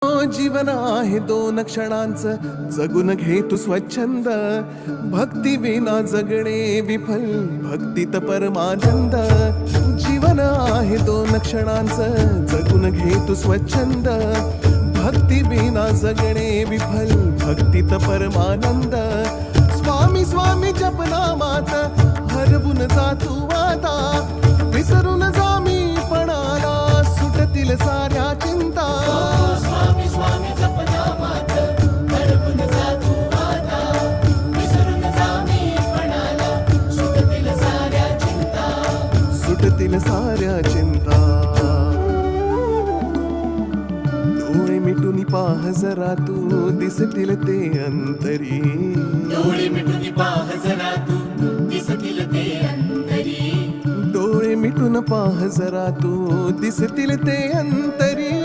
जीवन आहे 2 क्षणांचं, जगून घे तू स्वच्छंद. भक्ती विना जगणे विफल, भक्तीत परमानंद. जीवन आहे 2 क्षणांचं, जगून घे तू स्वच्छंद. भक्ती विना जगणे विफल, भक्तीत परमानंद. स्वामी स्वामी जपनामात हरवून जा तू आता. विसरून जा मी पणाला, सुटतील साऱ्या चिंता. स्वामी स्वामी जपनामात हरवून जा तू आता. विसरून जा मी पणाला, सुटतील साऱ्या चिंता. सुटतील साऱ्या चिंता. डोळे मिटून पाह जरा तू, दिसतील ते अंतरी. डोळे मिटून पाह जरा तू, दिसतील ते अंतरी. डोळे मिटून पाह जरा तू, दिसतील ते अंतरी.